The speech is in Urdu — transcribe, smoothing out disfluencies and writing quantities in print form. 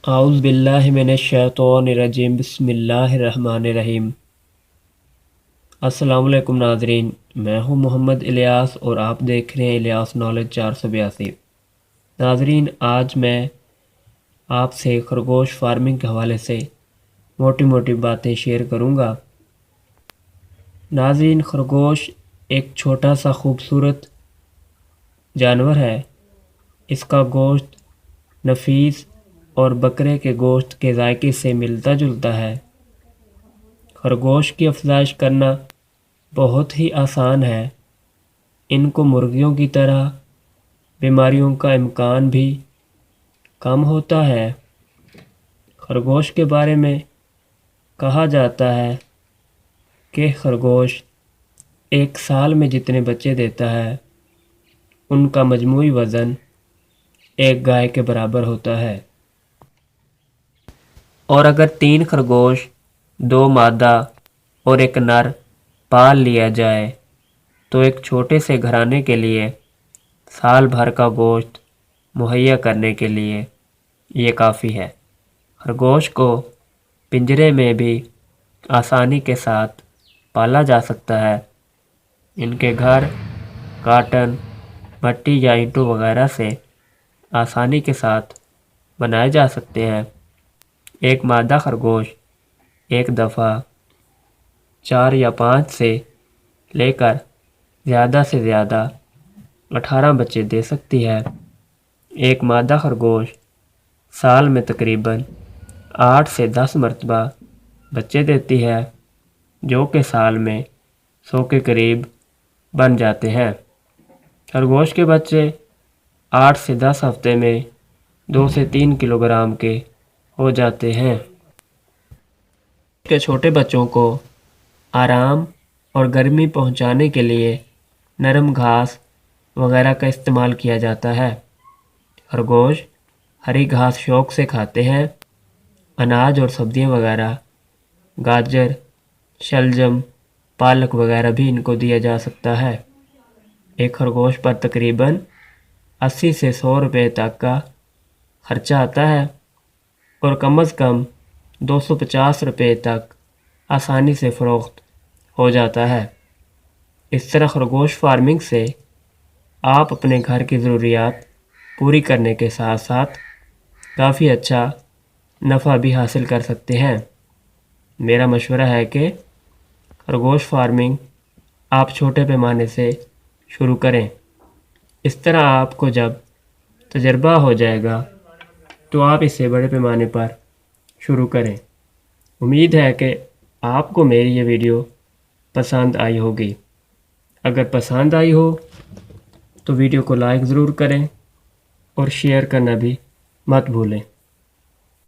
اعوذ باللہ من الشیطان الرجیم بسم اللہ الرحمن الرحیم۔ السلام علیکم ناظرین، میں ہوں محمد الیاس اور آپ دیکھ رہے ہیں الیاس نالج 482۔ ناظرین، آج میں آپ سے خرگوش فارمنگ کے حوالے سے موٹی موٹی باتیں شیئر کروں گا۔ ناظرین، خرگوش ایک چھوٹا سا خوبصورت جانور ہے۔ اس کا گوشت نفیس اور بکرے کے گوشت کے ذائقے سے ملتا جلتا ہے۔ خرگوش کی افزائش کرنا بہت ہی آسان ہے۔ ان کو مرغیوں کی طرح بیماریوں کا امکان بھی کم ہوتا ہے۔ خرگوش کے بارے میں کہا جاتا ہے کہ خرگوش ایک سال میں جتنے بچے دیتا ہے ان کا مجموعی وزن ایک گائے کے برابر ہوتا ہے۔ اور اگر 3 خرگوش 2 مادہ اور ایک نر پال لیا جائے تو ایک چھوٹے سے گھرانے کے لیے سال بھر کا گوشت مہیا کرنے کے لیے یہ کافی ہے۔ خرگوش کو پنجرے میں بھی آسانی کے ساتھ پالا جا سکتا ہے۔ ان کے گھر کاٹن، مٹی یا اینٹوں وغیرہ سے آسانی کے ساتھ بنائے جا سکتے ہیں۔ ایک مادہ خرگوش ایک دفعہ 4 یا 5 سے لے کر زیادہ سے زیادہ 18 بچے دے سکتی ہے۔ ایک مادہ خرگوش سال میں تقریباً 8 سے 10 مرتبہ بچے دیتی ہے، جو کہ سال میں 100 کے قریب بن جاتے ہیں۔ خرگوش کے بچے 8 سے 10 ہفتے میں 2 سے 3 کلوگرام کے ہو جاتے ہیں۔ کے چھوٹے بچوں کو آرام اور گرمی پہنچانے کے لیے نرم گھاس وغیرہ کا استعمال کیا جاتا ہے۔ خرگوش ہری گھاس شوق سے کھاتے ہیں۔ اناج اور سبزیاں وغیرہ، گاجر، شلجم، پالک وغیرہ بھی ان کو دیا جا سکتا ہے۔ ایک خرگوش پر تقریباً 80 سے 100 روپے تک کا خرچہ آتا ہے اور کم از کم 250 روپے تک آسانی سے فروخت ہو جاتا ہے۔ اس طرح خرگوش فارمنگ سے آپ اپنے گھر کی ضروریات پوری کرنے کے ساتھ ساتھ کافی اچھا نفع بھی حاصل کر سکتے ہیں۔ میرا مشورہ ہے کہ خرگوش فارمنگ آپ چھوٹے پیمانے سے شروع کریں۔ اس طرح آپ کو جب تجربہ ہو جائے گا تو آپ اسے بڑے پیمانے پر شروع کریں۔ امید ہے کہ آپ کو میری یہ ویڈیو پسند آئی ہوگی۔ اگر پسند آئی ہو تو ویڈیو کو لائک ضرور کریں اور شیئر کرنا بھی مت بھولیں۔